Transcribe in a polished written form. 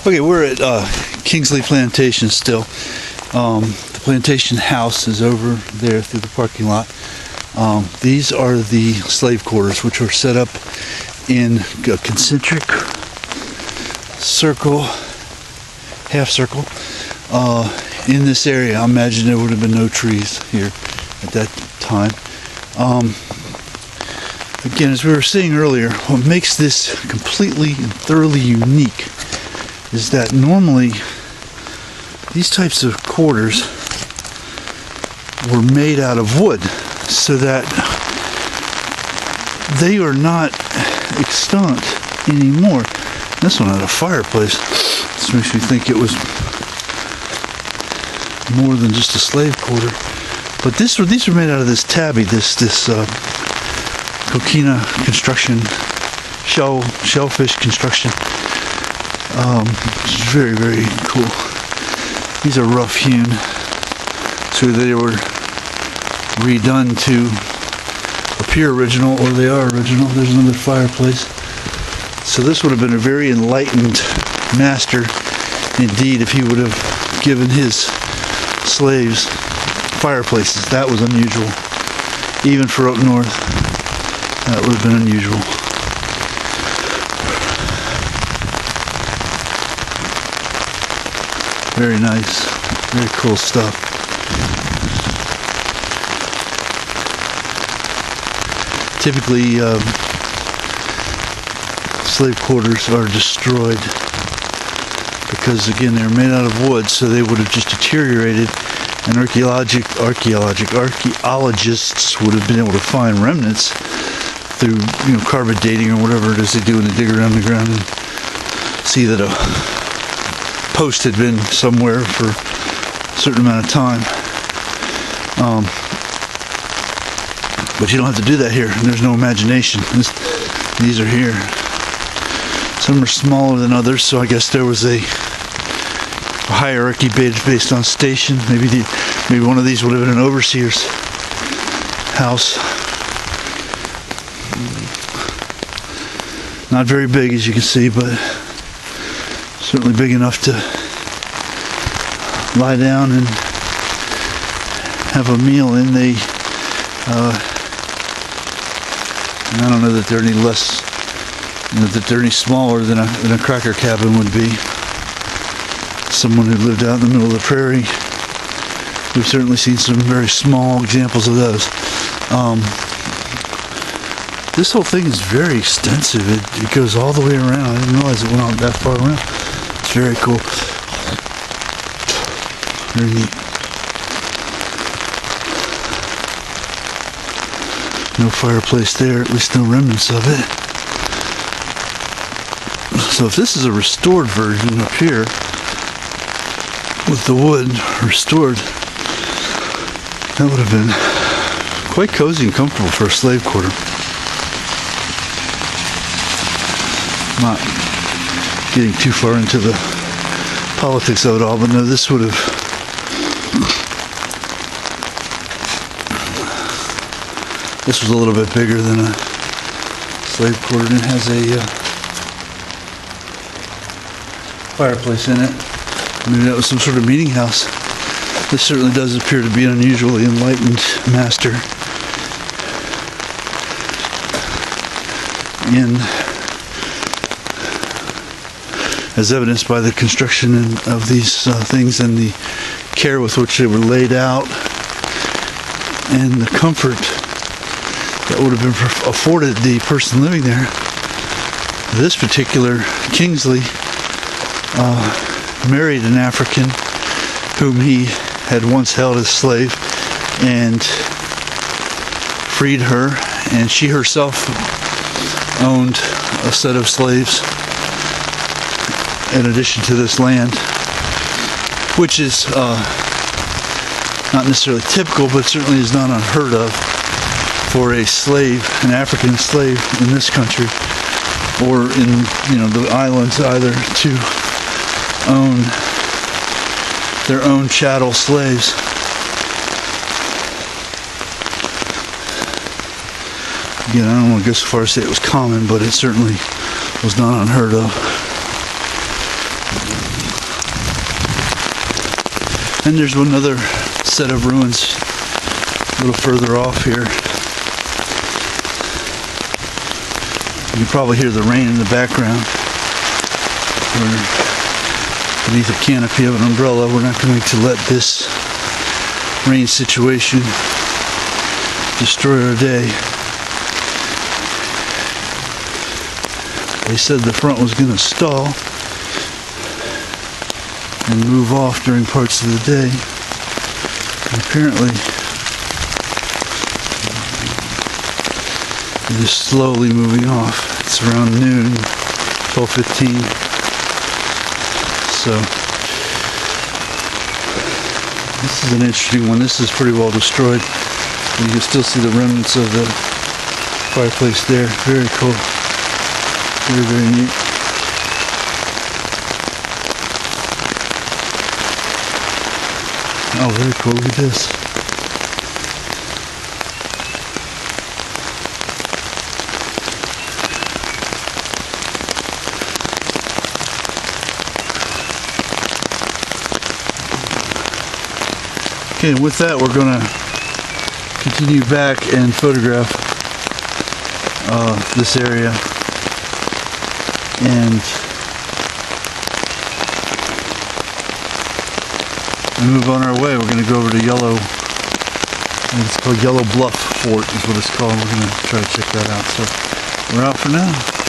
Okay, we're at Kingsley Plantation still. The plantation house is over there through the parking lot. These are the slave quarters, which are set up in a concentric circle, half circle, in this area. I imagine there would have been no trees here at that time. Again, as we were saying earlier, what makes this completely and thoroughly unique is that normally these types of quarters were made out of wood, so that they are not extant anymore. This one had a fireplace. This makes me think it was more than just a slave quarter. But these were made out of this tabby, this coquina construction, shellfish construction. It's very, very cool. These are rough hewn, so they were redone to appear original, or they are original. There's another fireplace. So this would have been a very enlightened master indeed if he would have given his slaves fireplaces. That was unusual. Even for up north, that would have been unusual. Very nice, very cool stuff. Typically, slave quarters are destroyed because, again, they're made out of wood, so they would have just deteriorated, and archaeologists would have been able to find remnants through, carbon dating or whatever it is they do when they dig around the ground and see that a post had been somewhere for a certain amount of time. But you don't have to do that here. There's no imagination. These are here. Some are smaller than others, so I guess there was a hierarchy based on station. Maybe one of these would have been an overseer's house. Not very big, as you can see, but certainly big enough to lie down and have a meal in. I don't know that they're any less, that they're any smaller than a cracker cabin would be. Someone who lived out in the middle of the prairie, we've certainly seen some very small examples of those. This whole thing is very extensive. It goes all the way around. I didn't realize it went out that far around. It's very cool. Very neat. No fireplace there, at least no remnants of it. So if this is a restored version up here, with the wood restored, that would have been quite cozy and comfortable for a slave quarter. Not getting too far into the politics of it all, but no, this would have, this was a little bit bigger than a slave quarter, and it has a fireplace in it. Maybe that was some sort of meeting house. This certainly does appear to be an unusually enlightened master. As evidenced by the construction of these things and the care with which they were laid out, and the comfort that would have been afforded the person living there. This particular Kingsley married an African whom he had once held as slave and freed her, and she herself owned a set of slaves in addition to this land, which is not necessarily typical, but certainly is not unheard of for a slave, an African slave in this country or in the islands either, to own their own chattel slaves. Again, I don't want to go so far as to say it was common, but it certainly was not unheard of. And there's another set of ruins a little further off here. You can probably hear the rain in the background. We're beneath a canopy of an umbrella. We're not going to let this rain situation destroy our day. They said the front was going to stall and move off during parts of the day. And apparently, it is slowly moving off. It's around noon, 12:15. So, this is an interesting one. This is pretty well destroyed. You can still see the remnants of the fireplace there. Very cool. Very, very neat. Oh, very cool. Look at this. Okay, with that, we're going to continue back and photograph this area and move on our way. We're going to go over to Yellow, I think it's called Yellow Bluff Fort is what it's called. We're going to try to check that out. So we're out for now.